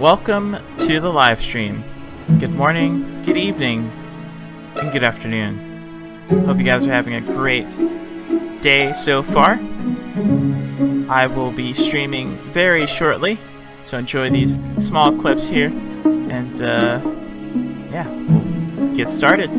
Welcome to the live stream. Good morning, good evening, and good afternoon. Hope you guys are having a great day so far. I will be streaming very shortly, so enjoy these small clips here, and yeah, we'll get started.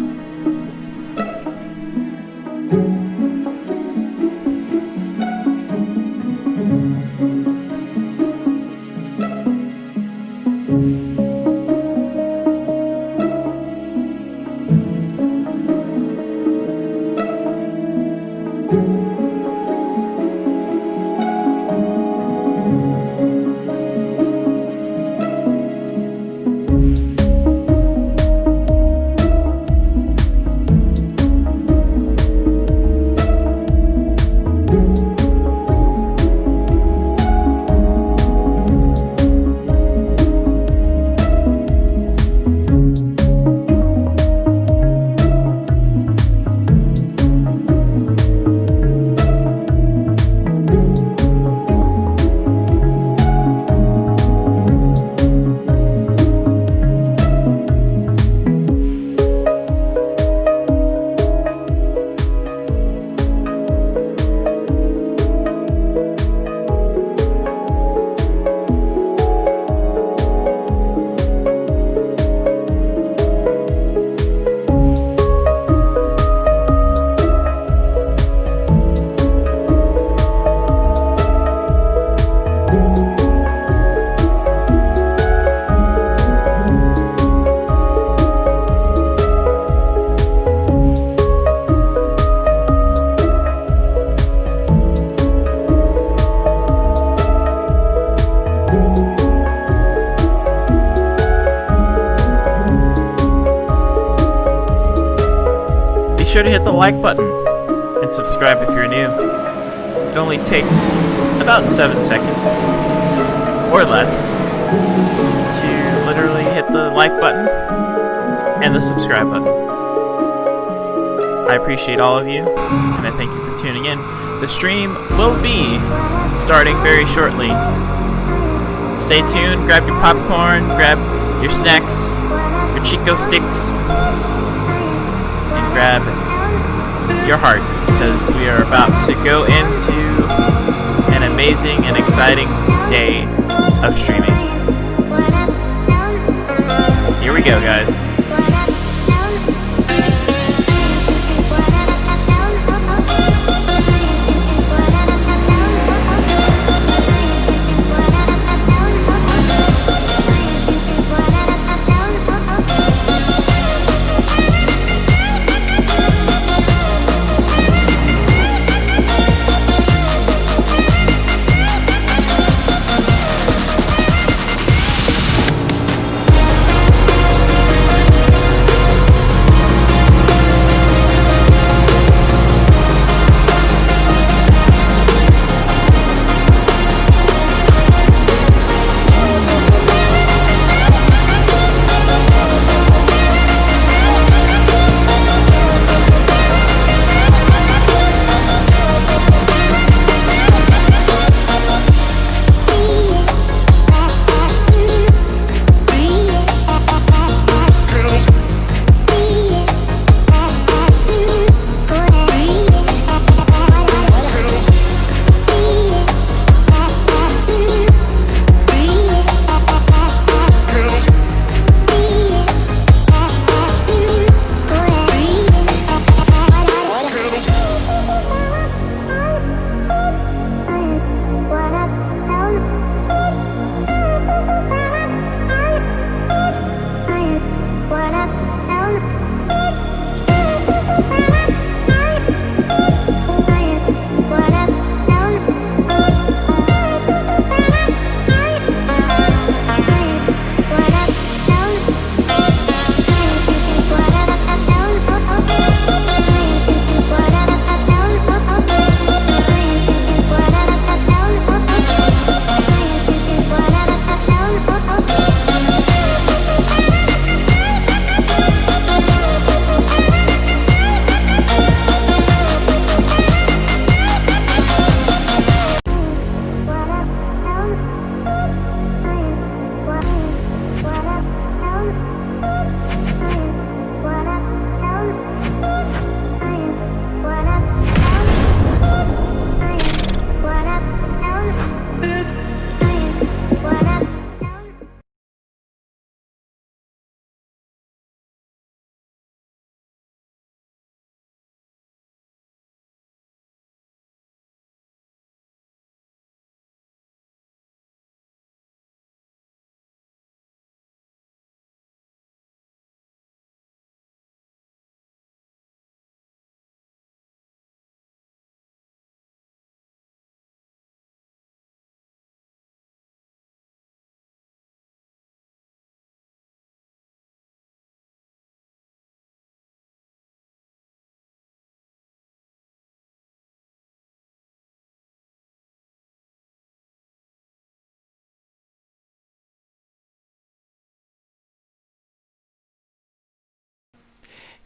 Be sure to hit the like button and subscribe if you're new. It only takes about 7 seconds or less to literally hit the like button and the subscribe button. I appreciate all of you, and I thank you for tuning in. The stream will be starting very shortly. Stay tuned, grab your popcorn, grab your snacks, your Chico sticks, and grab your heart, because we are about to go into an amazing and exciting day of streaming. Here we go, guys.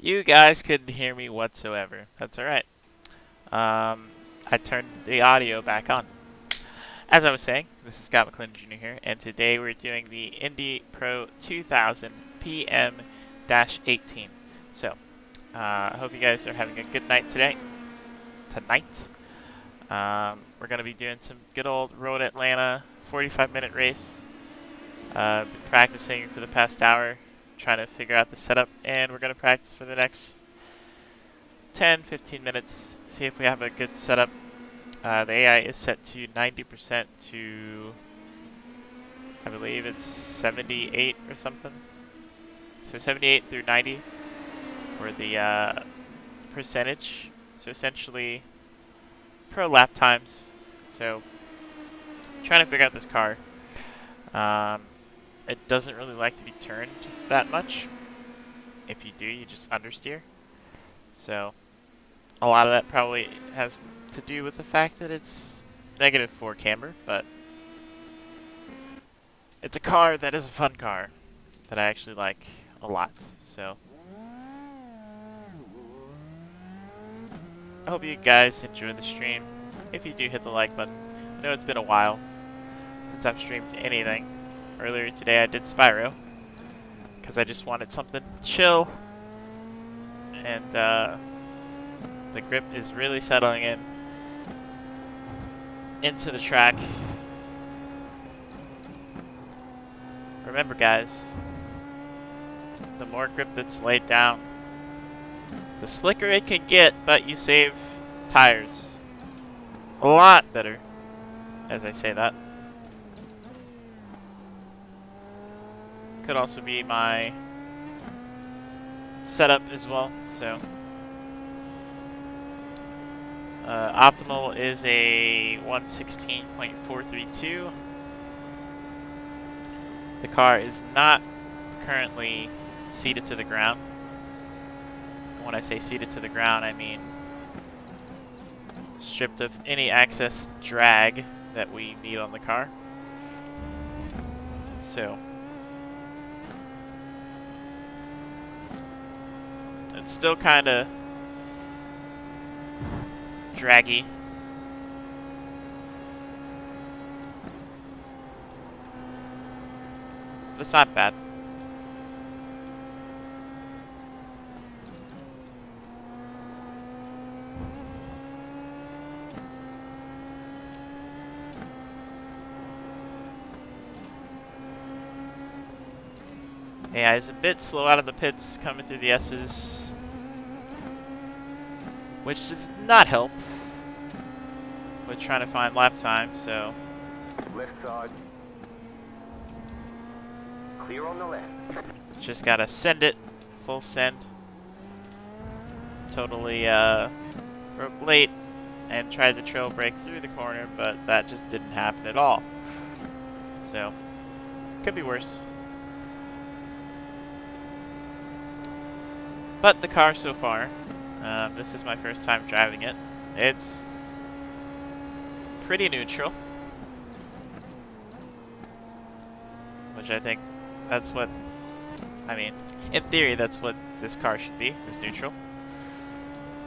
You guys couldn't hear me whatsoever. That's alright. I turned the audio back on. As I was saying, this is Scott McClendon Jr. here, and today we're doing the Indy Pro 2000 PM-18. So, I hope you guys are having a good night today. Tonight. We're going to be doing some good old Road Atlanta 45-minute race. Been practicing for the past hour, trying to figure out the setup, and we're going to practice for the next 10-15 minutes, see if we have a good setup. The AI is set to 90% to, I believe it's 78 or something. So 78 through 90 for the percentage. So essentially pro lap times. So trying to figure out this car. It doesn't really like to be turned that much. If you do, you just understeer. So a lot of that probably has to do with the fact that it's -4 camber, but it's a car that is a fun car that I actually like a lot. So I hope you guys enjoy the stream. If you do, hit the like button. I know it's been a while since I've streamed anything. Earlier today I did Spyro because I just wanted something chill, and the grip is really settling into the track. Remember guys, the more grip that's laid down, the slicker it can get, but you save tires a lot better as I say that. Could also be my setup as well, so optimal is a 116.432. The car is not currently seated to the ground. When I say seated to the ground, I mean stripped of any excess drag that we need on the car. So it's still kind of draggy. It's not bad. Yeah, it's a bit slow out of the pits coming through the S's, which does not help with trying to find lap time, so left side. Clear on the left. just gotta send it, full send. Totally broke late and tried the trail brake through the corner, but that just didn't happen at all. So, could be worse. But the car so far, this is my first time driving it. It's pretty neutral, which I think that's what, I mean, in theory that's what this car should be, is neutral.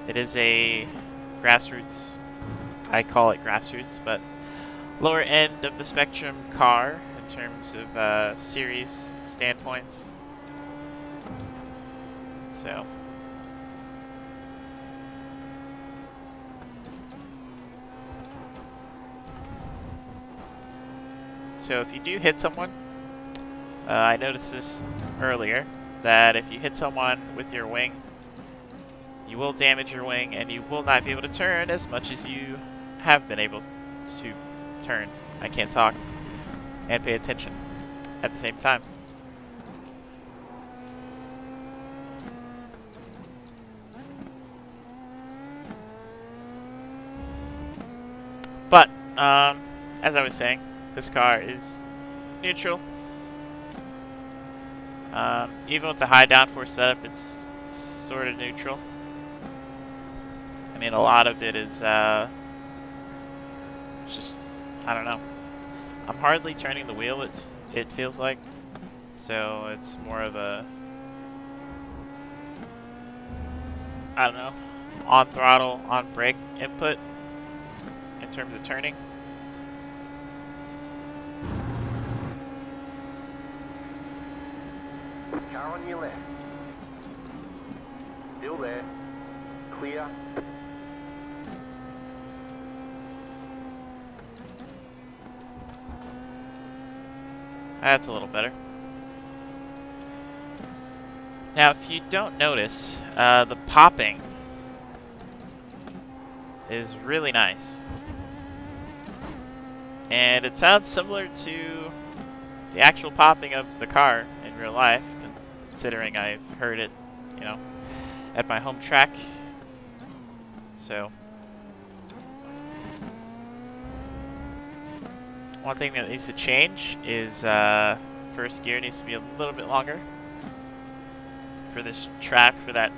It is a grassroots, I call it grassroots, but lower end of the spectrum car in terms of series standpoints. So if you do hit someone, I noticed this earlier, that if you hit someone with your wing, you will damage your wing and you will not be able to turn as much as you have been able to turn. I can't talk and pay attention at the same time. But, as I was saying, this car is neutral. Even with the high downforce setup, it's sort of neutral. I mean, a lot of it is just, I don't know. I'm hardly turning the wheel, it feels like. So it's more of a I don't know, on throttle, on brake input in terms of turning. Car on your left. Still there. Clear. That's a little better. Now, if you don't notice, the popping is really nice. And it sounds similar to the actual popping of the car in real life, considering I've heard it, you know, at my home track. So, one thing that needs to change is first gear needs to be a little bit longer for this track, for that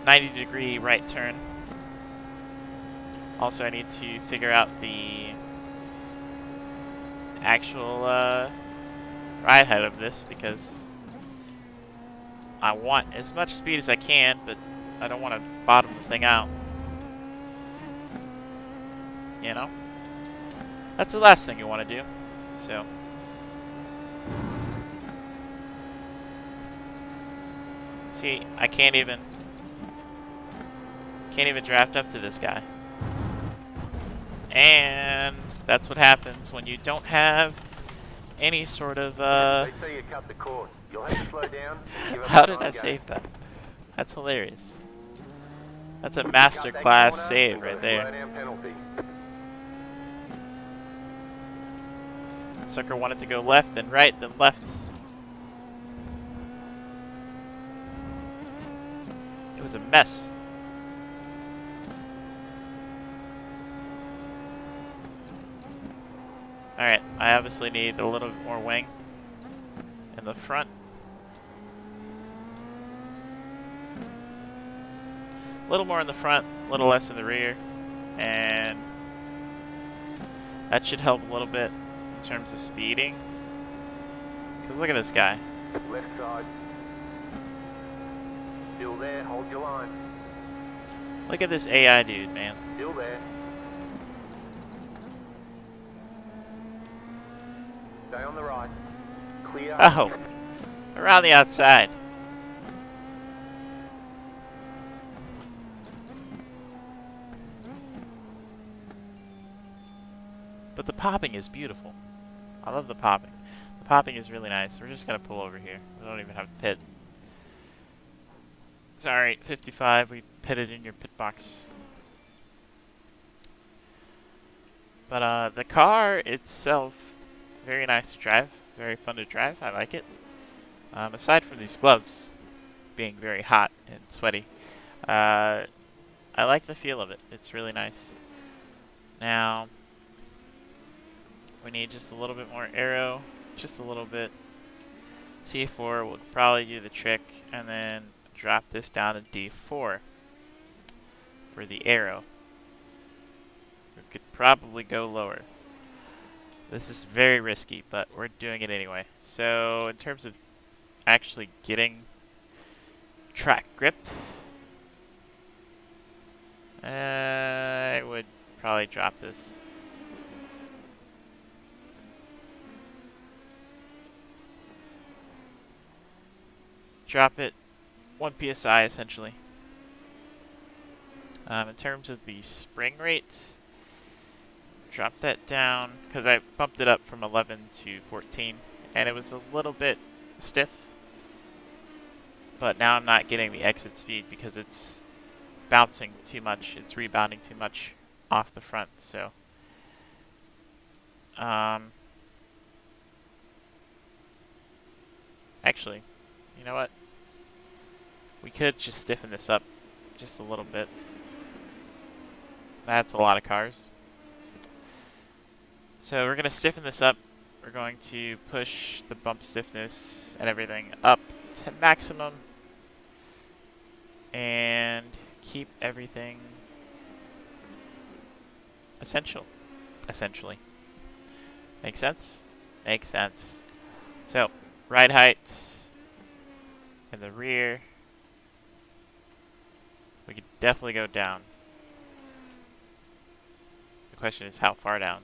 90-degree right turn. Also, I need to figure out the actual ride height of this, because I want as much speed as I can, but I don't want to bottom the thing out. You know? That's the last thing you want to do. So, see, I can't even draft up to this guy. And that's what happens when you don't have any sort of They say you cut the cord. You'll have to slow down. And give up How the did I time save game. that? That's hilarious. That's a masterclass save right there. Slowdown penalty. Sucker wanted to go left, then right, then left. It was a mess. Alright, I obviously need a little bit more wing in the front. A little more in the front, a little less in the rear. And that should help a little bit in terms of speeding. Because look at this guy. Left side. Still there. Hold your line. Look at this AI dude, man. Still there. Stay on the right. Clear. Oh, around the outside. But the popping is beautiful. I love the popping. The popping is really nice. We're just going to pull over here. We don't even have to pit. Sorry, 55. We pitted in your pit box. But the car itself, very nice to drive. Very fun to drive. I like it. Aside from these gloves being very hot and sweaty, I like the feel of it. It's really nice. Now, we need just a little bit more aero, just a little bit. C4 would probably do the trick, and then drop this down to D4 for the aero. We could probably go lower. This is very risky, but we're doing it anyway. So, in terms of actually getting track grip, I would probably drop this. Drop it 1 psi essentially. In terms of the spring rates, drop that down because I bumped it up from 11 to 14 and it was a little bit stiff, but now I'm not getting the exit speed because it's bouncing too much, it's rebounding too much off the front. So actually, you know what? We could just stiffen this up just a little bit. That's a lot of cars. So we're going to stiffen this up. We're going to push the bump stiffness and everything up to maximum. And keep everything essentially. Make sense? Makes sense. So, ride height in the rear. definitely go down. The question is how far down.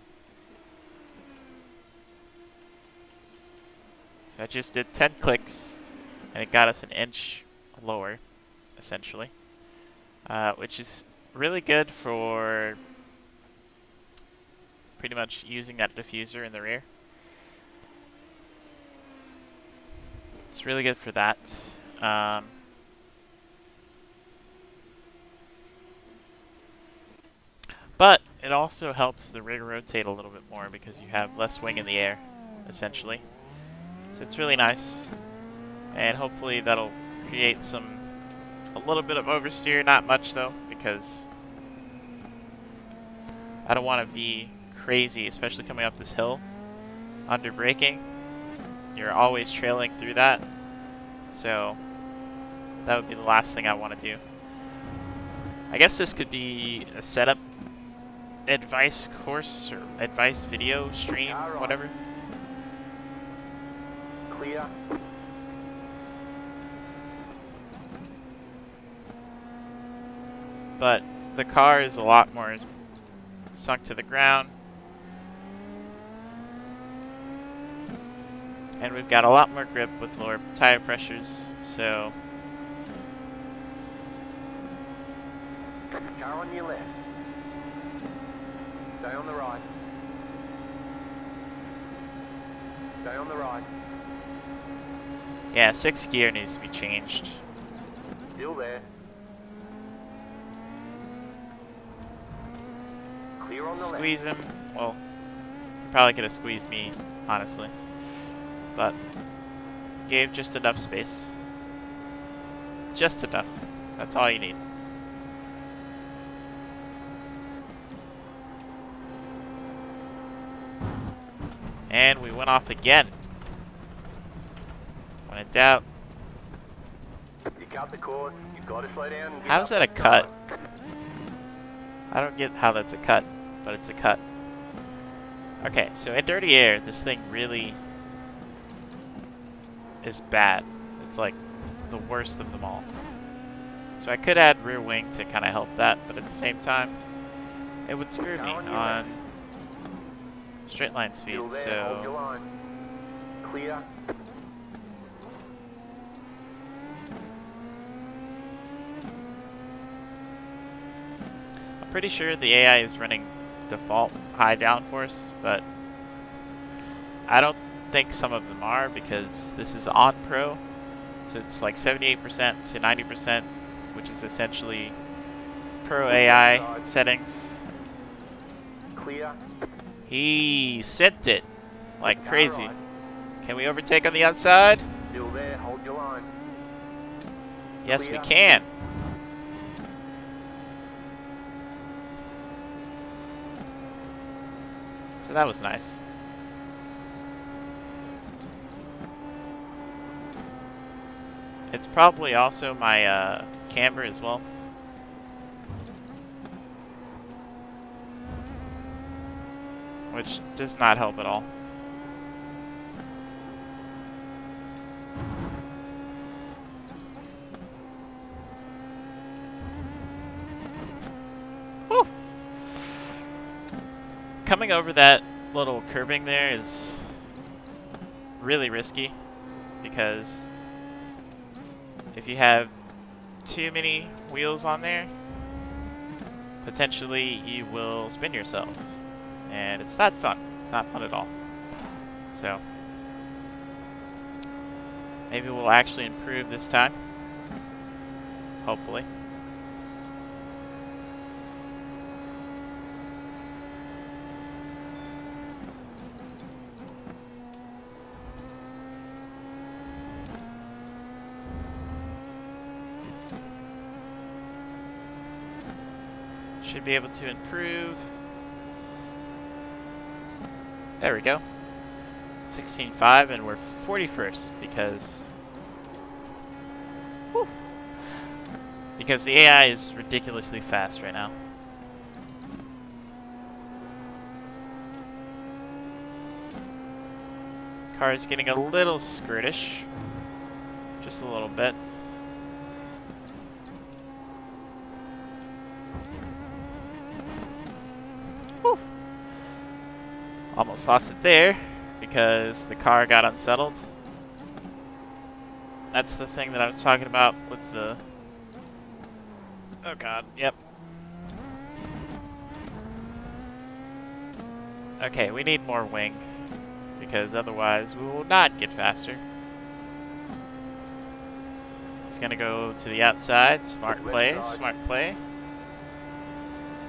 So I just did 10 clicks, and it got us an inch lower, essentially. Which is really good for pretty much using that diffuser in the rear. It's really good for that. But it also helps the rig rotate a little bit more because you have less wing in the air, essentially. So it's really nice. And hopefully that'll create a little bit of oversteer, not much though, because I don't want to be crazy, especially coming up this hill. Under braking, you're always trailing through that. So that would be the last thing I want to do. I guess this could be a setup advice course or advice video stream, whatever. Clear. But the car is a lot more sunk to the ground. And we've got a lot more grip with lower tire pressures, so Car on your left. Stay on the right. Stay on the right. yeah, 6th gear needs to be changed. Still there. Clear on the left. Squeeze him. Well, probably could have squeezed me, honestly. But gave just enough space. Just enough. That's all you need. And we went off again. When in doubt. You cut the cord. You've got to slow down. and give How's up. that a cut? I don't get how that's a cut, but it's a cut. Okay, so in dirty air, this thing really is bad. It's like the worst of them all. So I could add rear wing to kind of help that, but at the same time, it would screw me on straight line speed. Still there. Hold your So line. Clear. I'm pretty sure the AI is running default high downforce, but I don't think some of them are because this is on Pro, so it's like 78% to 90%, which is essentially Pro AI settings. Clear. He sent it like Car crazy. right. Can we overtake on the outside? Still there. Hold your line. Yes, we Clear. can. So that was nice. It's probably also my camber as well. Which does not help at all. Whew. Coming over that little curving there is really risky because if you have too many wheels on there, potentially you will spin yourself. And it's not fun. It's not fun at all. So, maybe we'll actually improve this time. Hopefully. Should be able to improve. There we go. 16.5 and we're 41st because the AI is ridiculously fast right now. Car is getting a little skirtish. Just a little bit. Almost lost it there because the car got unsettled. That's the thing that I was talking about with the... Oh god, yep. Okay, we need more wing because otherwise we will not get faster. He's gonna go to the outside. Smart play, smart play.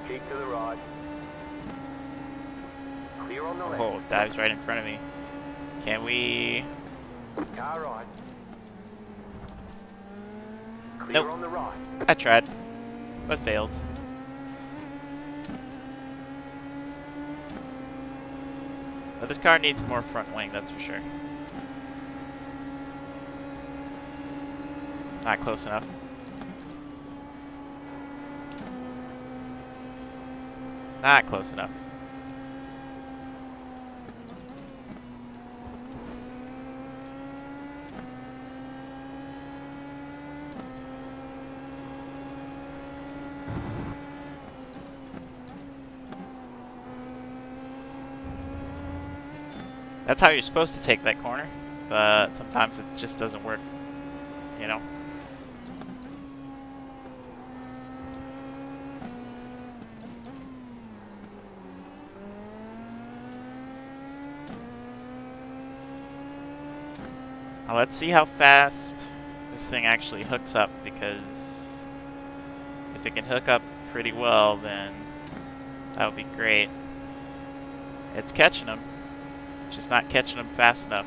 Keep to the right. Clear on the left. Oh, dives right in front of me. Can we... Car right. Clear Nope. on the right. I tried, but failed. But this car needs more front wing, that's for sure. Not close enough. Not close enough. That's how you're supposed to take that corner, but sometimes it just doesn't work, you know? Now let's see how fast this thing actually hooks up, because if it can hook up pretty well, then that would be great. It's catching them. Just not catching them fast enough.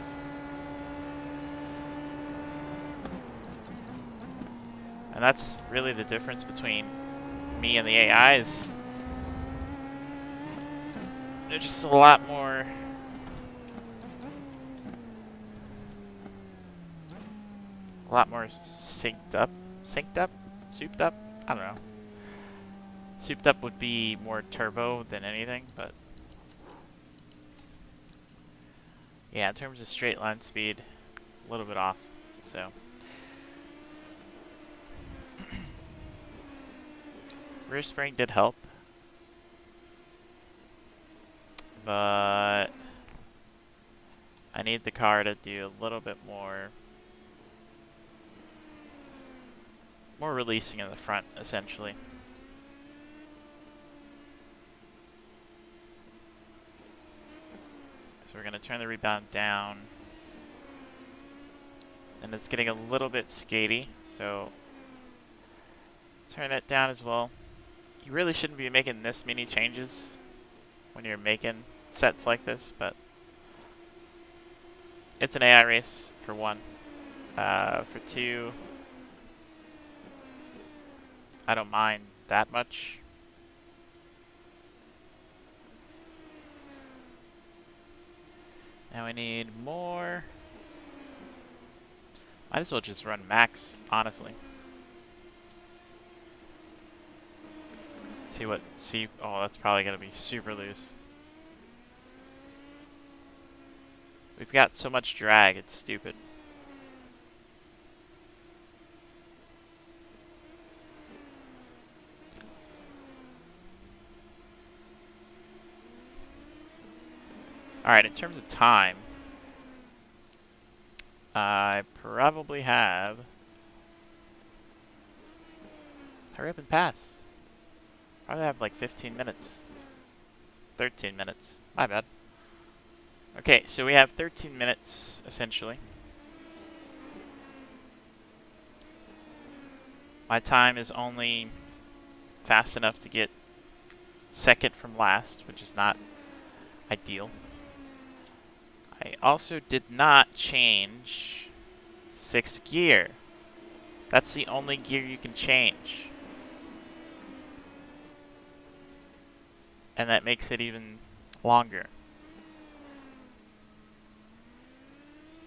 And that's really the difference between me and the AIs. They're just a lot more... synced up? Synced up? Souped up? I don't know. Souped up would be more turbo than anything, but... yeah, in terms of straight line speed, a little bit off, so. Rear spring did help, but I need the car to do a little bit more releasing in the front, essentially. So we're going to turn the rebound down. And it's getting a little bit skatey, so turn that down as well. You really shouldn't be making this many changes when you're making sets like this, but it's an AI race, for one. For two, I don't mind that much. Now we need more. Might as well just run max, honestly. See, oh, that's probably gonna be super loose. We've got so much drag, it's stupid. Alright, in terms of time, I probably have... hurry up and pass. Probably have like 15 minutes. 13 minutes. My bad. Okay, so we have 13 minutes, essentially. My time is only fast enough to get second from last, which is not ideal. I also did not change 6th gear. That's the only gear you can change. And that makes it even longer.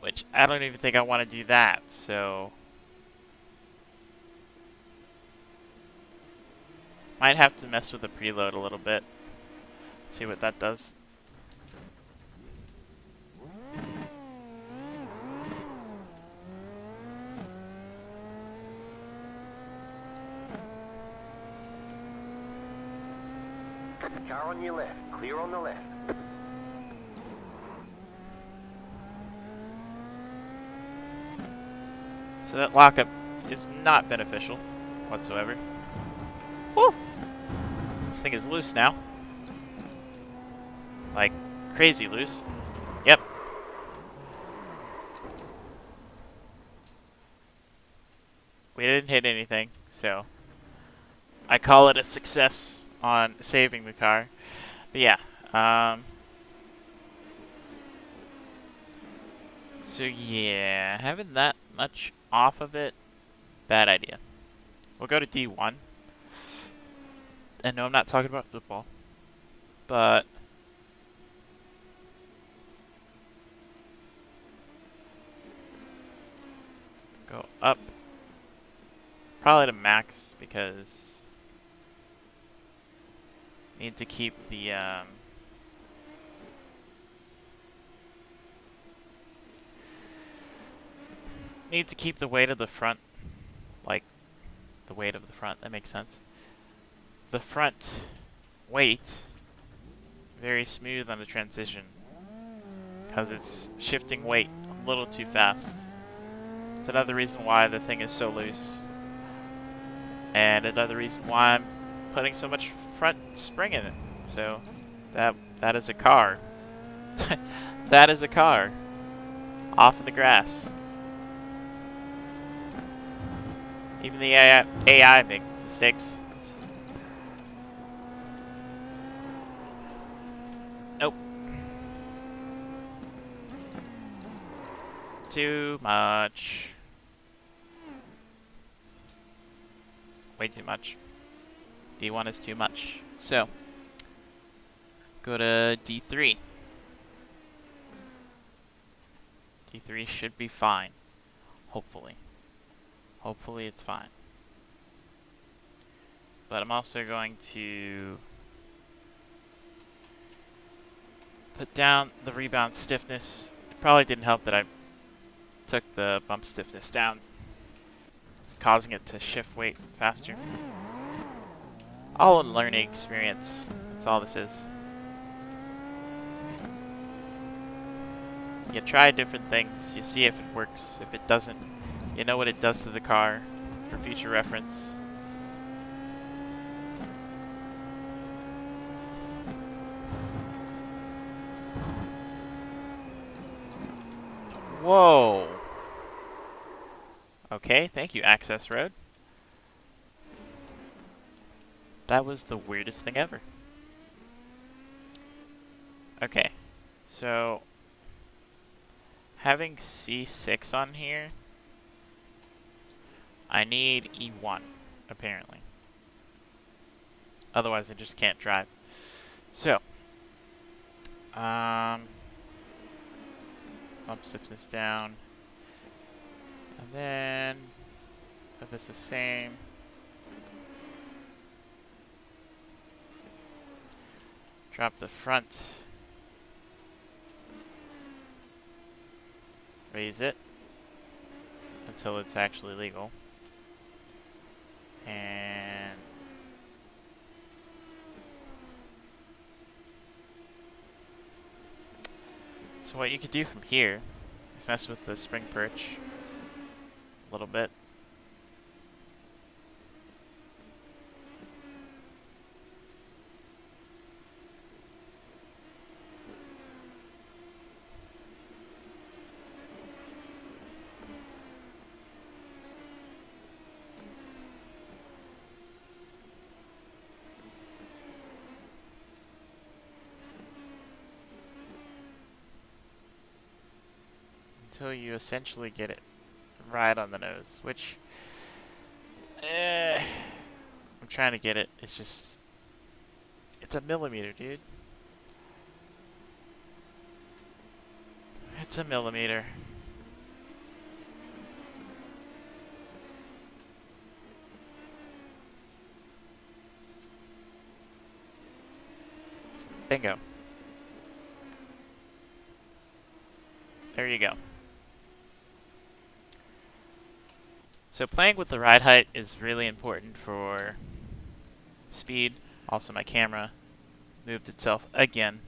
Which, I don't even think I want to do that, so... might have to mess with the preload a little bit. See what that does. Car on your left. Clear on the left. So that lockup is not beneficial whatsoever. Woo! This thing is loose now. Like, crazy loose. Yep. We didn't hit anything, so I call it a success on saving the car. But yeah, so yeah, having that much off of it, bad idea. We'll go to D1. I know I'm not talking about football, but go up probably to max because need to keep the weight of the front, like the weight of the front. That makes sense. The front weight very smooth on the transition because it's shifting weight a little too fast. It's another reason why the thing is so loose, and another reason why I'm putting so much front spring in it. So that is a car. That is a car off of the grass. Even the AI make mistakes. Nope. Too much. Way too much. D1 is too much. So, go to D3. D3 should be fine. Hopefully. Hopefully it's fine. But I'm also going to put down the rebound stiffness. It probably didn't help that I took the bump stiffness down. It's causing it to shift weight faster. All a learning experience. That's all this is. You try different things. You see if it works. If it doesn't, you know what it does to the car for future reference. Whoa. Okay, thank you, Access Road. That was the weirdest thing ever. Okay, so having C6 on here, I need E1, apparently. Otherwise, I just can't drive. So, bump stiffness down. And then, put this the same. Drop the front. Raise it until it's actually legal. And so what you could do from here is mess with the spring perch a little bit. Until you essentially get it right on the nose, which I'm trying to get it. It's just, it's a millimeter, dude. It's a millimeter. Bingo. There you go. So playing with the ride height is really important for speed. Also, my camera moved itself again,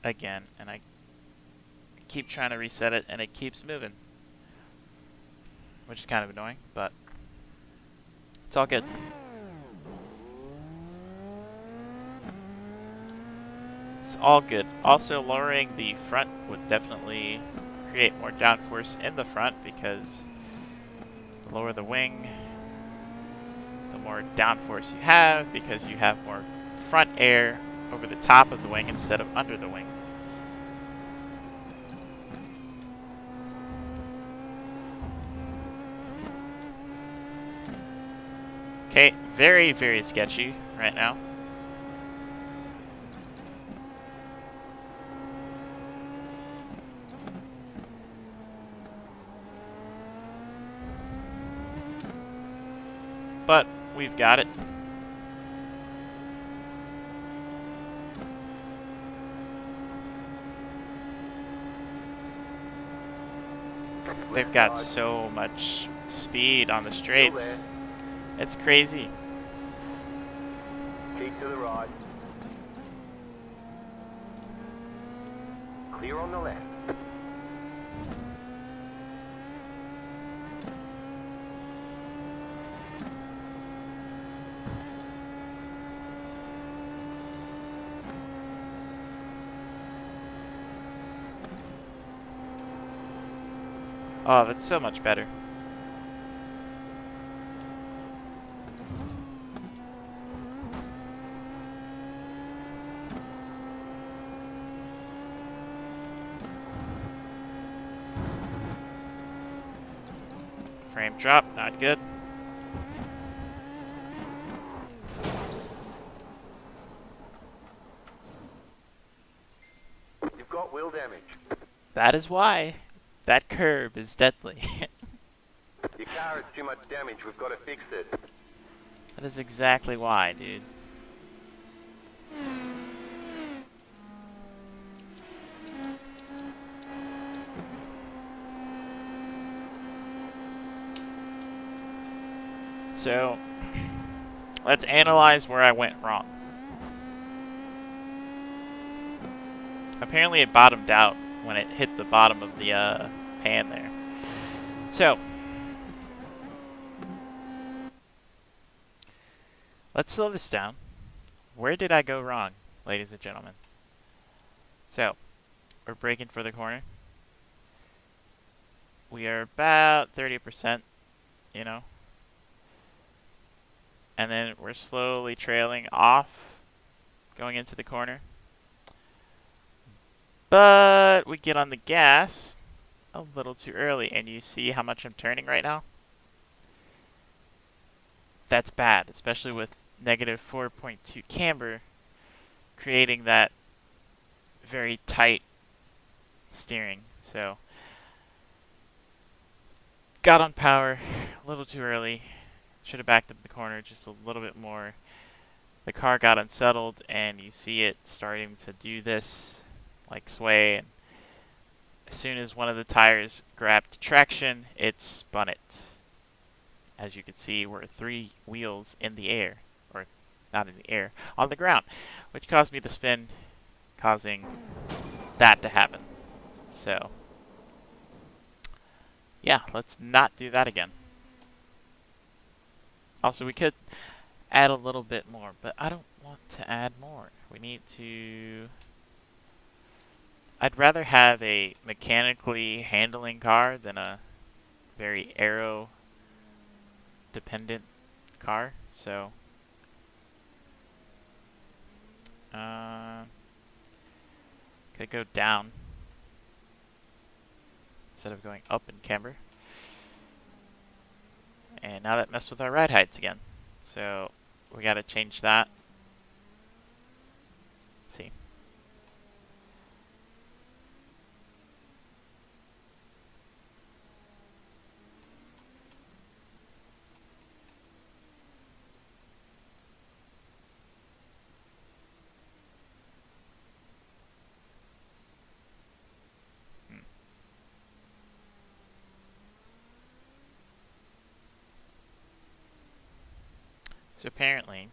and I keep trying to reset it, and it keeps moving. which is kind of annoying, but it's all good. It's all good. Also, lowering the front would definitely create more downforce in the front, because the lower the wing, the more downforce you have, because you have more front air over the top of the wing instead of under the wing. Okay, very, very sketchy right now. But we've got it. They've got so much speed on the straights. It's crazy. Keep to the right. Clear on the left. Oh, that's so much better. Frame drop, not good. You've got wheel damage. That is why that curb is deadly. Your car has too much damage. We've got to fix it. That is exactly why, dude. So, let's analyze where I went wrong. Apparently it bottomed out when it hit the bottom of the pan there. So, let's slow this down. Where did I go wrong, ladies and gentlemen? So, we're braking for the corner. We are about 30%, you know. And then we're slowly trailing off, going into the corner. But we get on the gas a little too early, and you see how much I'm turning right now? That's bad, especially with negative 4.2 camber, creating that very tight steering. So, got on power a little too early. Should have backed up the corner just a little bit more. The car got unsettled, and you see it starting to do this, like sway. And as soon as one of the tires grabbed traction, it spun it. As you can see, we're 3 wheels in the air, or not in the air, on the ground, which caused me to spin, causing that to happen. So, yeah, let's not do that again. Also, we could add a little bit more, but I don't want to add more. We need to... I'd rather have a mechanically handling car than a very aero-dependent car, so... could go down instead of going up in camber. And now that messed with our ride heights again. So we gotta change that. See. So apparently,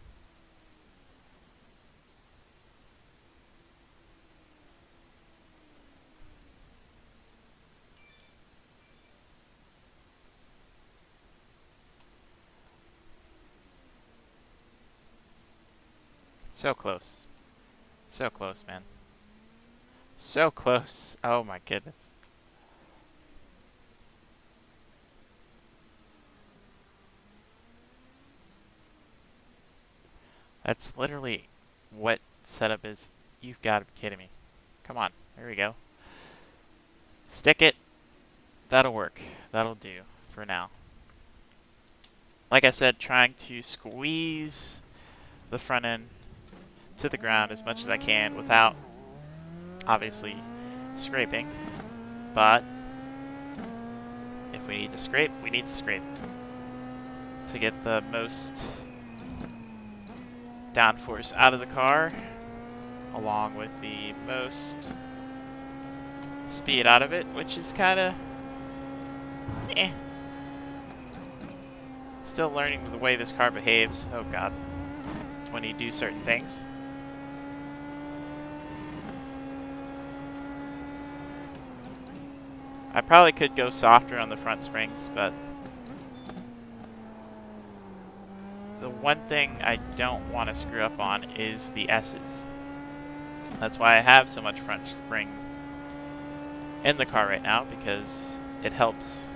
So close. So close, man. So close. Oh my goodness. That's literally what setup is. You've got to be kidding me. Come on. There we go. Stick it. That'll work. That'll do for now. Like I said, trying to squeeze the front end to the ground as much as I can without obviously scraping. But if we need to scrape, we need to scrape to get the most downforce out of the car, along with the most speed out of it, which is kind of Still learning the way this car behaves. Oh god. When you do certain things. I probably could go softer on the front springs, but the one thing I don't want to screw up on is the S's. That's why I have so much front spring in the car right now, because it helps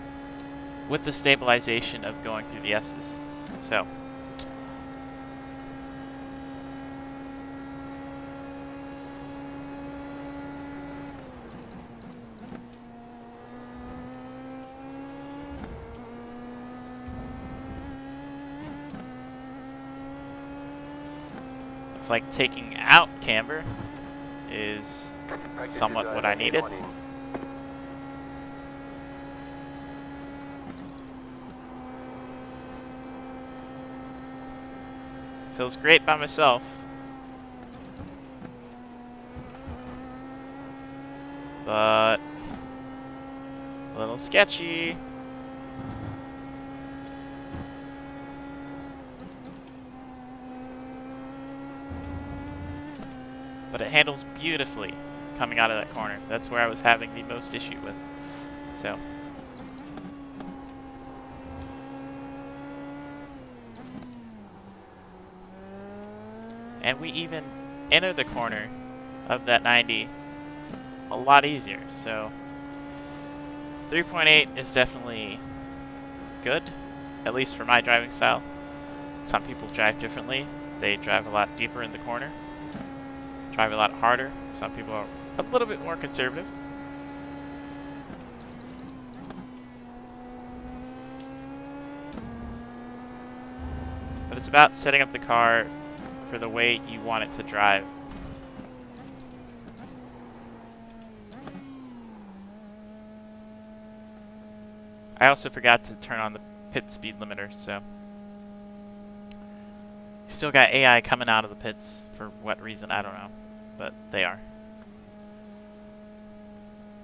with the stabilization of going through the S's. So looks like taking out camber is somewhat what I needed. Feels great by myself. But a little sketchy. But it handles beautifully coming out of that corner. That's where I was having the most issue with. So and we even enter the corner of that 90 a lot easier. So 3.8 is definitely good, at least for my driving style. Some people drive differently. They drive a lot deeper in the corner, drive a lot harder. Some people are a little bit more conservative. But it's about setting up the car for the way you want it to drive. I also forgot to turn on the pit speed limiter, so still got AI coming out of the pits for what reason, I don't know, but they are.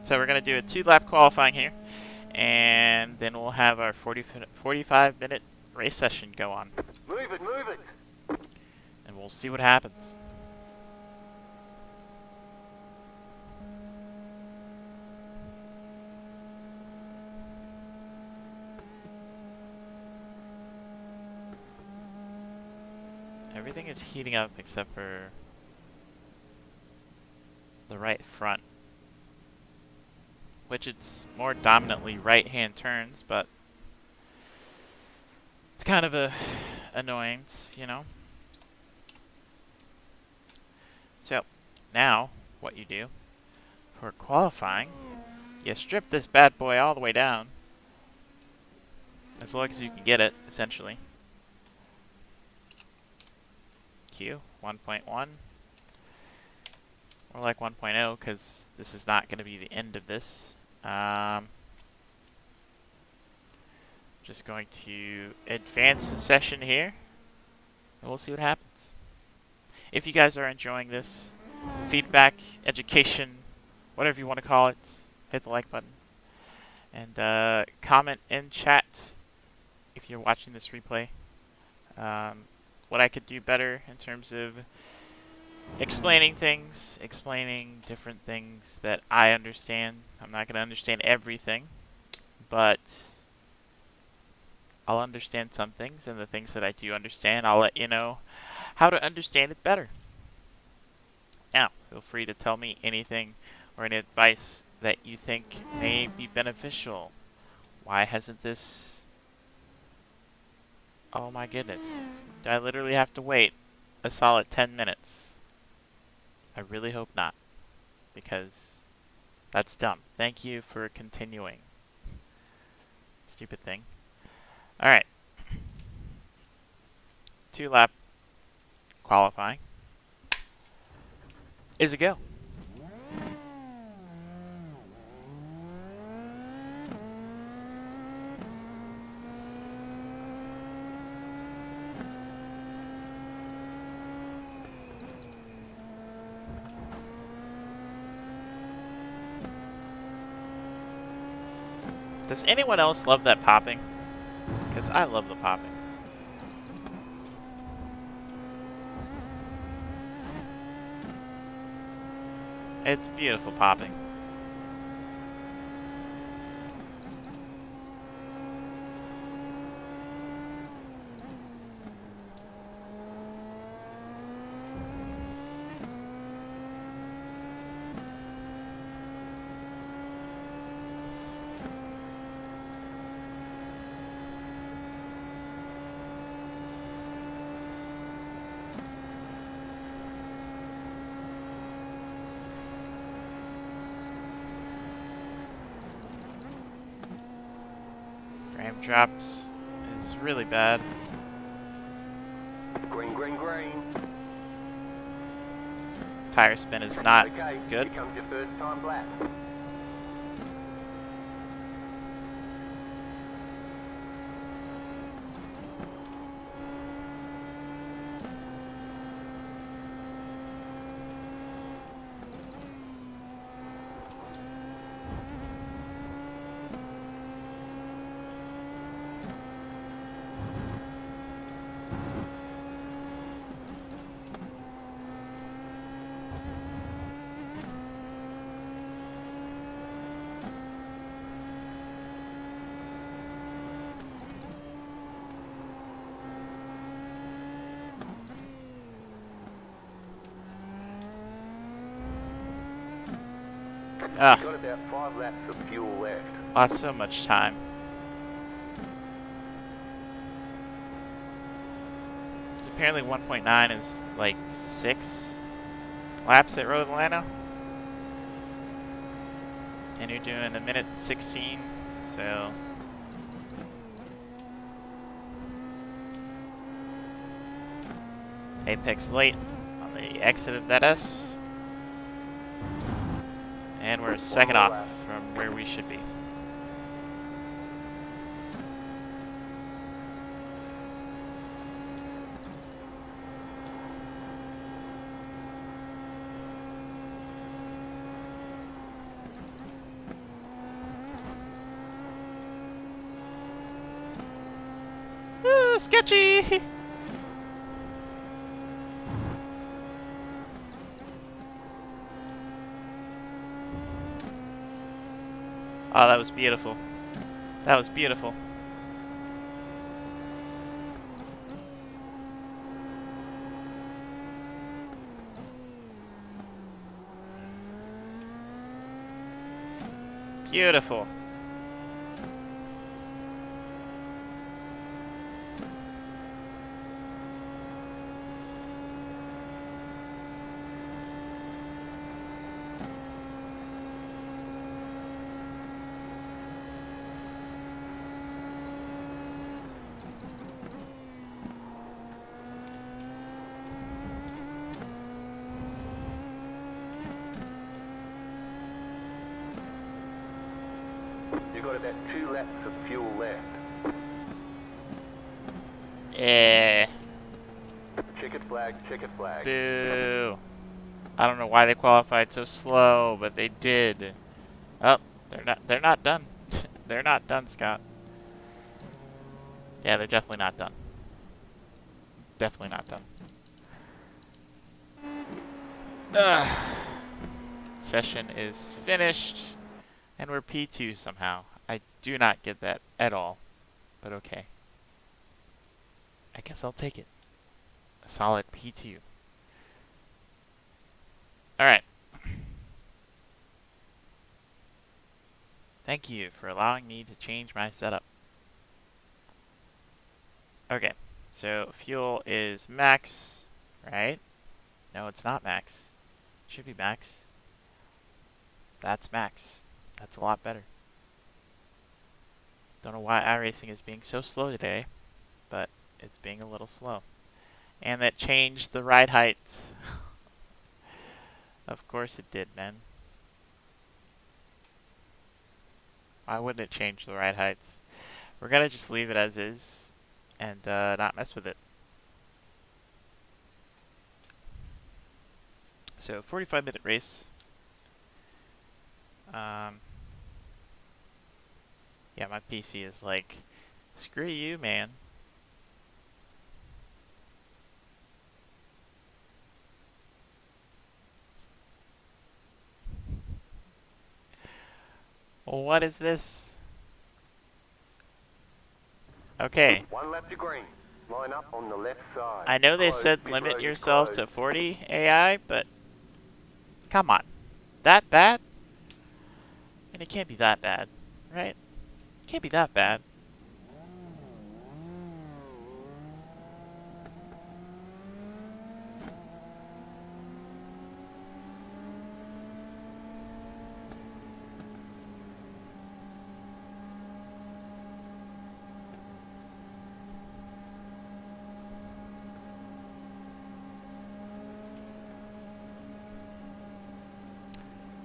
So we're going to do a 2-lap qualifying here, and then we'll have our 45-minute race session go on. Move it, move it! And we'll see what happens. Everything is heating up except for the right front, which it's more dominantly right-hand turns, but it's kind of a annoyance, you know. So now what you do for qualifying, you strip this bad boy all the way down as low as you can get it, essentially. Q 1.1, more like 1.0, because this is not going to be the end of this. Just going to advance the session here, and we'll see what happens. If you guys are enjoying this, feedback, education, whatever you want to call it, hit the like button. And comment in chat if you're watching this replay. What I could do better in terms of explaining things, explaining different things that I understand. I'm not going to understand everything, but I'll understand some things, and the things that I do understand, I'll let you know how to understand it better. Now, feel free to tell me anything or any advice that you think may be beneficial. Why hasn't this... Oh my goodness. Do I literally have to wait a solid 10 minutes? I really hope not, because that's dumb. Thank you for continuing. Stupid thing. Alright. 2-lap qualifying is a go. Does anyone else love that popping? Because I love the popping. It's beautiful popping. Frame drops is really bad. Green, green, green. Tire spin is not Okay, good. here comes your first time lap. Ah, Got about 5 laps of fuel left. lost so much time. So apparently 1.9 is like 6 laps at Road Atlanta. And you're doing a minute 16, so... Apex late on the exit of that S. And we're a second off from where we should be. Sketchy! Oh, that was beautiful. That was beautiful. Beautiful. You've got about 2 laps of fuel left. Yeah. Checkered flag, checkered flag. Boo. I don't know why they qualified so slow, but they did. Oh, they're not done. They're not done, Scott. Yeah, they're definitely not done. Definitely not done. Ugh. Session is finished, and we're P2 somehow. I do not get that at all, but okay. I guess I'll take it. A solid P2. Alright. Thank you for allowing me to change my setup. Okay, so fuel is max, right? No, it's not max. It should be max. That's max. That's a lot better. Don't know why iRacing is being so slow today, but it's being a little slow. And that changed the ride height. Of course it did, man. Why wouldn't it change the ride heights? We're gonna just leave it as is and not mess with it. So 45-minute race. Yeah, my PC is like, screw you, man. What is this? Okay. One lap to green. Line up on the left side. I know they Closed. said Pit limit road is yourself closed. to 40 AI, but come on. That bad? And it can't be that bad, right? It can't be that bad.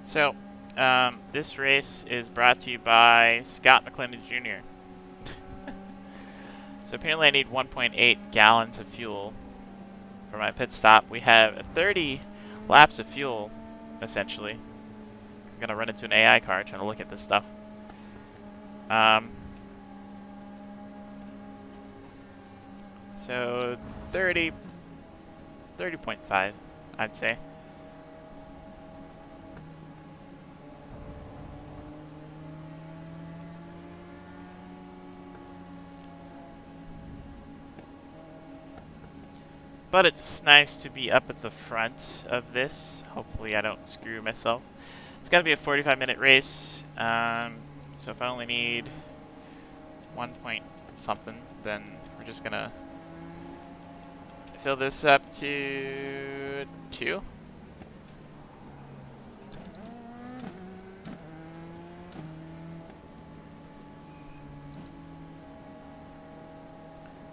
So, this race is brought to you by Scott McClendon Jr. So apparently I need 1.8 gallons of fuel for my pit stop. We have 30 laps of fuel, essentially. I'm gonna run into an AI car trying to look at this stuff. So 30.5, I'd say. But it's nice to be up at the front of this. Hopefully I don't screw myself. It's got to be a 45-minute race. So if I only need 1 point something, then we're just going to fill this up to 2.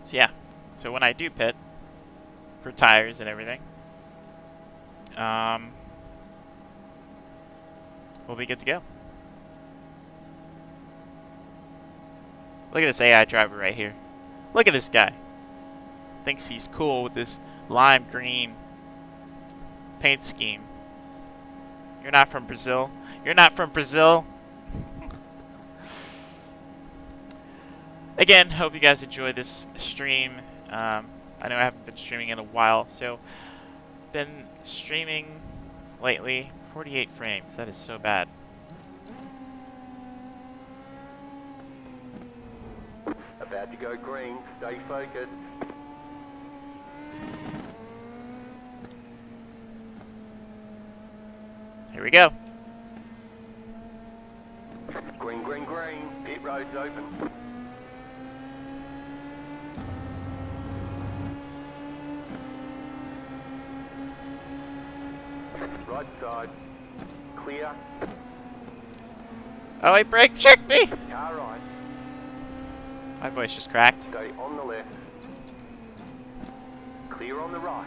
So yeah. So when I do pit, for tires and everything, we'll be good to go. Look at this AI driver right here. Look at this guy. Thinks he's cool with this lime green paint scheme. You're not from Brazil. You're not from Brazil. Again, hope you guys enjoy this stream. I know I haven't been streaming in a while, so been streaming lately. 48 frames, that is so bad. About to go green. Stay focused. Here we go. Green, green, green. Pit road's open. Right side. Clear. Oh, he brake checked me! Car right. My voice just cracked. Stay on the left. Clear on the right.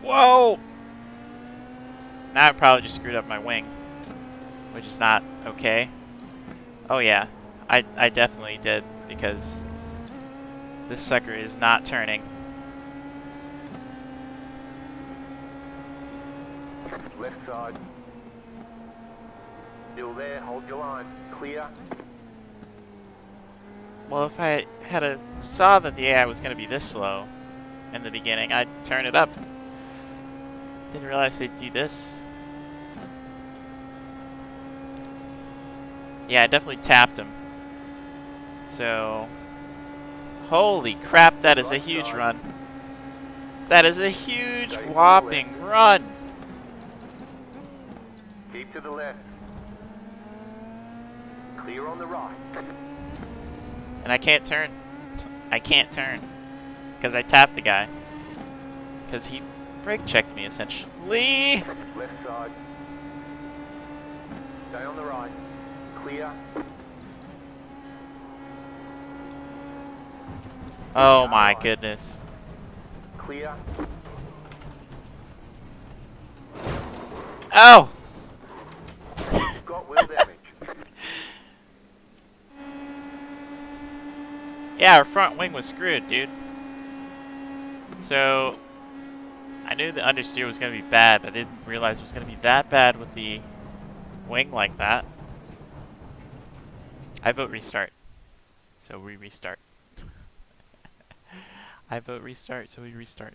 Whoa! Now I probably just screwed up my wing, which is not okay. Oh yeah, I definitely did, because this sucker is not turning. Left side. Still there. Hold your line. Clear. Well, if I had saw that the AI was going to be this slow in the beginning, I'd turn it up. Didn't realize they'd do this. Yeah, I definitely tapped him. So, holy crap, that is a huge run. That is a huge Stay to the whopping left. run. Keep to the left. Clear on the right. And I can't turn. I can't turn. Because I tapped the guy. Because he brake checked me, essentially. Left side. Stay on the right. Clear. Oh my goodness. Clear. Oh! You've got wheel damage. Yeah, our front wing was screwed, dude. So, I knew the understeer was going to be bad. I didn't realize it was going to be that bad with the wing like that. I vote restart. So we restart. I vote restart, so we restart.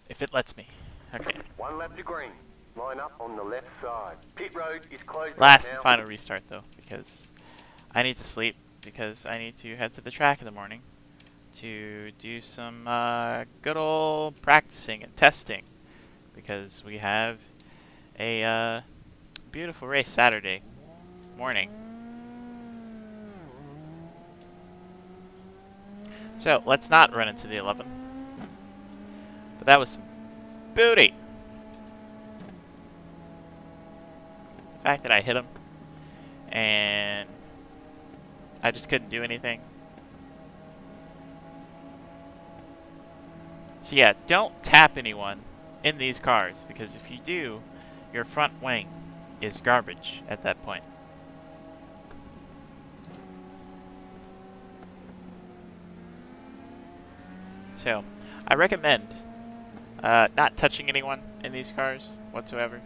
If it lets me. Okay. One lap to green. Line up on the left side. Pit road is closed Last right and now. final restart, though, because I need to sleep. Because I need to head to the track in the morning to do some good old practicing and testing. Because we have a beautiful race Saturday morning. So, let's not run into the 11. But that was some booty. The fact that I hit him and I just couldn't do anything. So yeah, don't tap anyone in these cars, because if you do, your front wing is garbage at that point. So, I recommend not touching anyone in these cars whatsoever.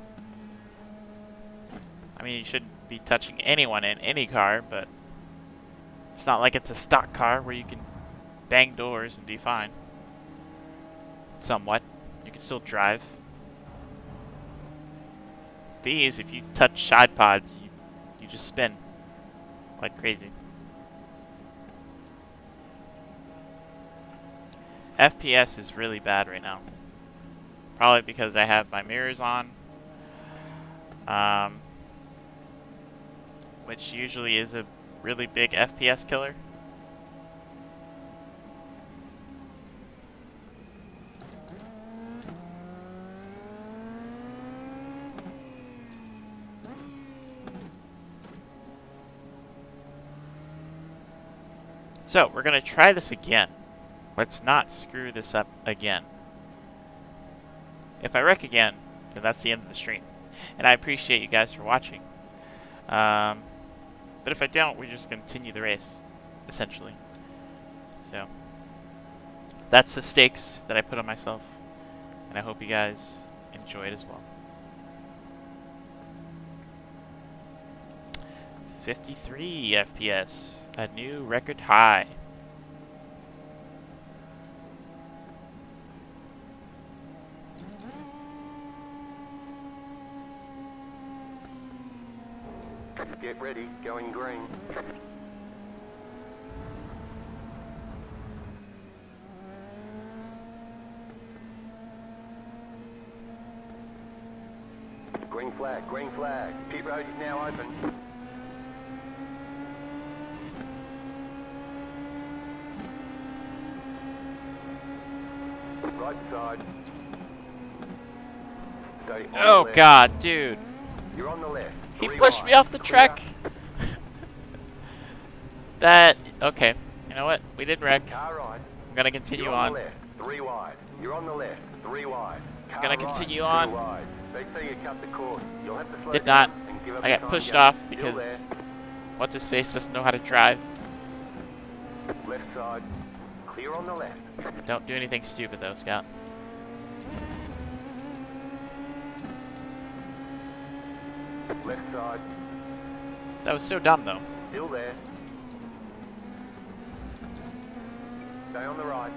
I mean, you shouldn't be touching anyone in any car, but it's not like it's a stock car where you can bang doors and be fine. Somewhat. You can still drive. These, if you touch side pods, you just spin like crazy. FPS is really bad right now. Probably because I have my mirrors on. Which usually is a really big FPS killer. So, we're going to try this again. Let's not screw this up again. If I wreck again, then that's the end of the stream. And I appreciate you guys for watching. But if I don't, we just continue the race, essentially. So, that's the stakes that I put on myself. And I hope you guys enjoy it as well. 53 FPS, a new record high. Get ready, going green. Green flag, green flag. Pit road is now open. Right side. Stay on the Oh left. god, dude. You're on the left. He Three pushed wide. me off the Clear. track. That, okay. You know what? We did wreck. Car right. I'm gonna continue You're on. the left. Three wide. You're on the left. Three wide. Car Gonna right. continue Two on. wide. They say you cut the cord. You'll have to slow Did down not. and give up I your got time pushed gap. off Still because there. what's his face doesn't know how to drive. Left side. Clear on the left. Don't do anything stupid though, Scout. Left side. That was so dumb though. Still there. Stay on the right.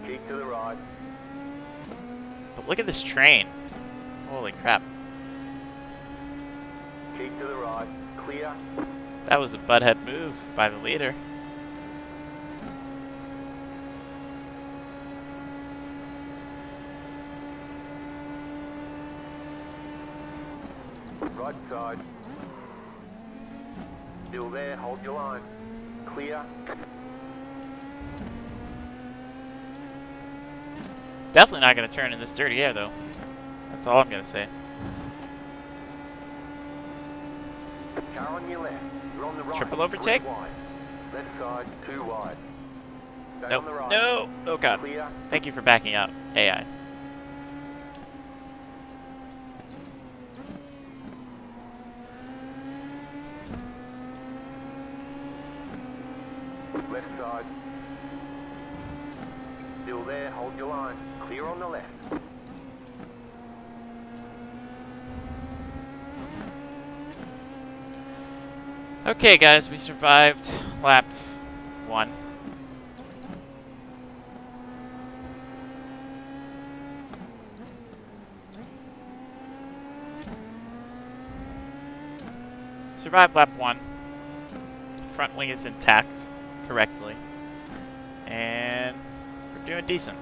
Keep to the right. But look at this train. Holy crap. Keep to the right. Clear. That was a butthead move by the leader. Right side. Still there, hold your line. Clear. Definitely not going to turn in this dirty air, though. That's all I'm going to say. Car on your left. You're on the right. Triple overtake? 3 wide. Left side, 2 wide. Stay Nope. on the right. No! Oh, God. Clear. Thank you for backing up, AI. Left side. Still there, hold your line. Clear on the left. Okay, guys, we survived lap 1. Survived lap 1. Front wing is intact correctly. And we're doing decent.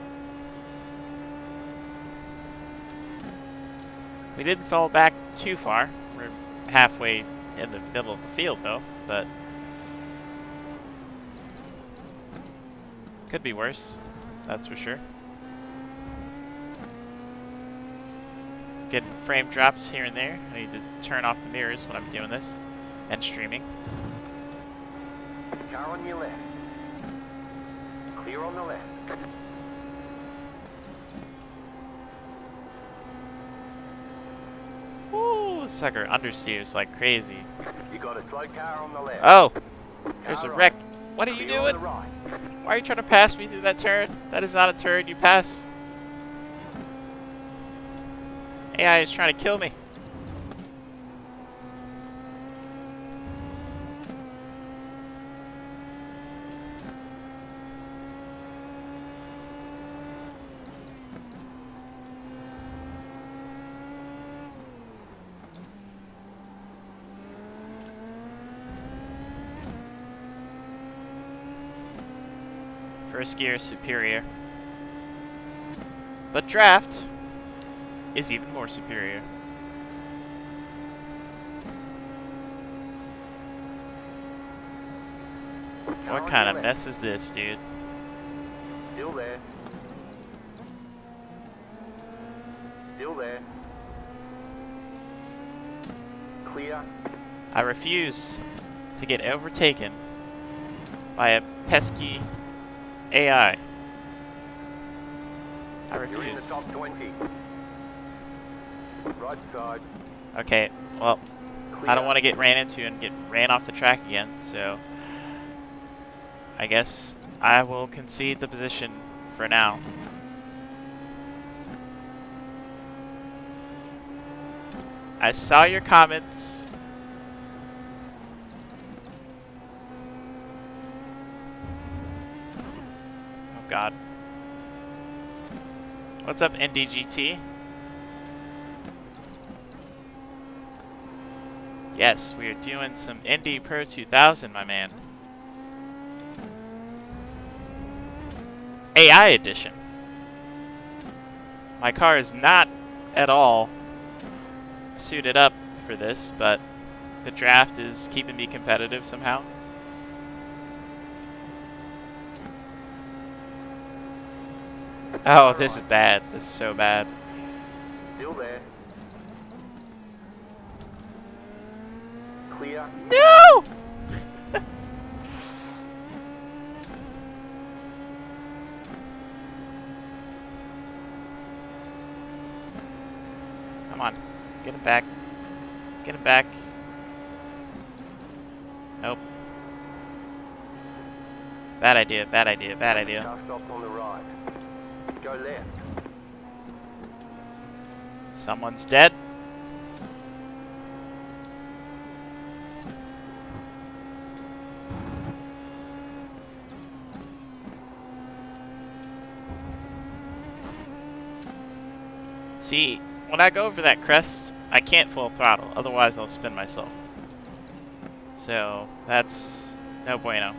We didn't fall back too far. We're halfway in the middle of the field, though, but could be worse, that's for sure. Getting frame drops here and there. I need to turn off the mirrors when I'm doing this and streaming. Car on your left. Clear on the left. Ooh, sucker understeers like crazy. You got a slow car on the left. Oh, there's a Car wreck. right. What are you Clear on doing? the right. Why are you trying to pass me through that turn? That is not a turn you pass. AI is trying to kill me. First gear is superior. But draft is even more superior. What kind of mess is this, dude? Still there. Still there. Clear. I refuse to get overtaken by a pesky AI. I You're in the refuse. top 20. Right side. Okay, well, Clear. I don't want to get ran into and get ran off the track again, so I guess I will concede the position for now. I saw your comments. Oh God. What's up, NDGT? Yes, we are doing some Indy Pro 2000, my man. AI edition. My car is not at all suited up for this, but the draft is keeping me competitive somehow. Oh, this is bad. This is so bad. Still there. Clear. No! Come on. Get him back. Get him back. Nope. Bad idea, bad idea, bad idea. Car stop on the right. Go left. Someone's dead. See, when I go over that crest, I can't full throttle, otherwise I'll spin myself. So that's no bueno.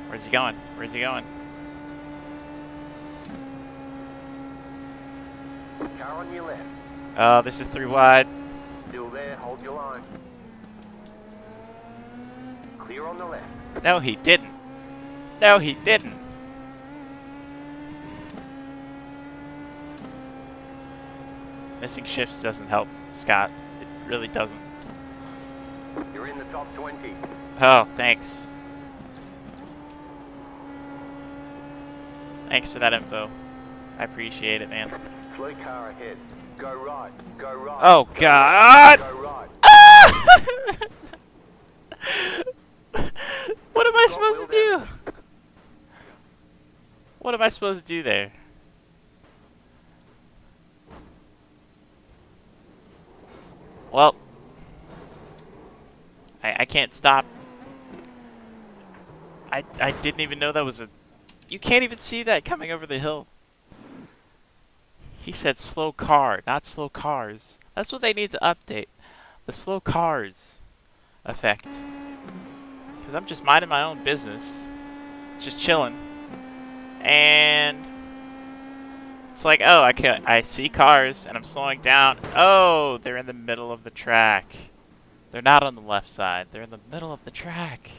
Where's he going? Where's he going? Car on your left. Oh, this is 3 wide. Still there, hold your line. Clear on the left. No, he didn't. No, he didn't. Missing shifts doesn't help, Scott. It really doesn't. You're in the top 20. Oh, thanks. Thanks for that info. I appreciate it, man. Slow car ahead. Go right. Go right. Oh, Go God! Right, go right. What am I supposed to do? What am I supposed to do there? Well, I can't stop. I didn't even know that was a... You can't even see that coming over the hill. He said slow car, not slow cars. That's what they need to update. The slow cars effect. Because I'm just minding my own business. Just chilling. And it's like, oh, I see cars and I'm slowing down. Oh, they're in the middle of the track. They're not on the left side. They're in the middle of the track.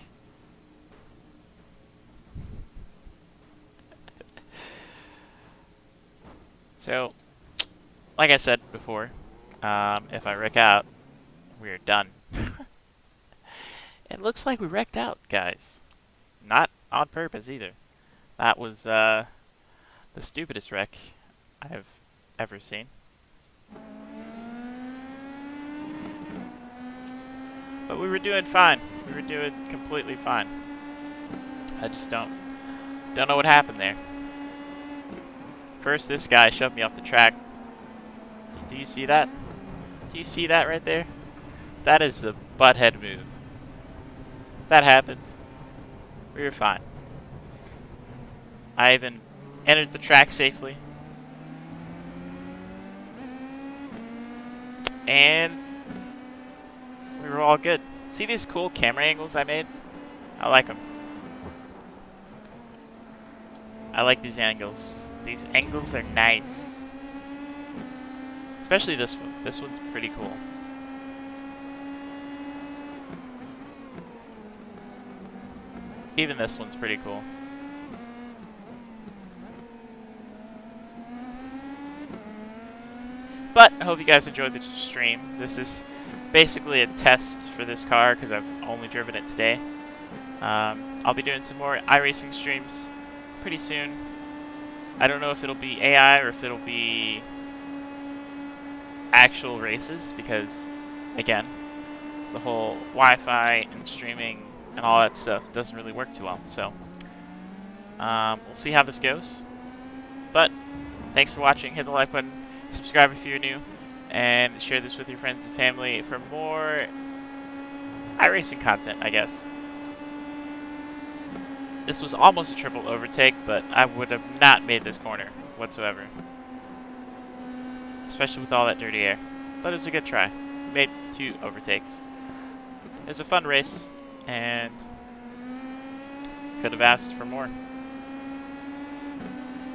So, like I said before, if I wreck out, we're done. It looks like we wrecked out, guys. Not on purpose either. That was the stupidest wreck I've ever seen. But we were doing fine. We were doing completely fine. I just don't know what happened there. First, this guy shoved me off the track. Do you see that? Do you see that right there? That is a butthead move. That happened. We were fine. I even entered the track safely. And we were all good. See these cool camera angles I made? I like them. I like these angles. These angles are nice. Especially this one. This one's pretty cool. Even this one's pretty cool. But I hope you guys enjoyed the stream. This is basically a test for this car because I've only driven it today. I'll be doing some more iRacing streams pretty soon. I don't know if it'll be AI or if it'll be actual races because, again, the whole Wi-Fi and streaming and all that stuff doesn't really work too well. So we'll see how this goes. But thanks for watching. Hit the like button, subscribe if you're new, and share this with your friends and family for more iRacing content, I guess. This was almost a triple overtake, but I would have not made this corner whatsoever. Especially with all that dirty air. But it was a good try. We made 2 overtakes. It was a fun race, and could have asked for more.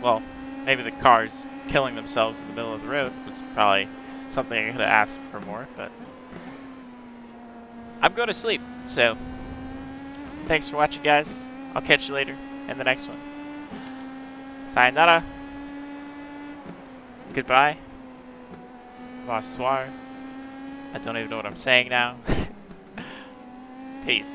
Well, maybe the cars killing themselves in the middle of the road was probably something I could have asked for more, but I'm going to sleep, so thanks for watching, guys. I'll catch you later in the next one. Sayonara. Goodbye. Bonsoir. I don't even know what I'm saying now. Peace.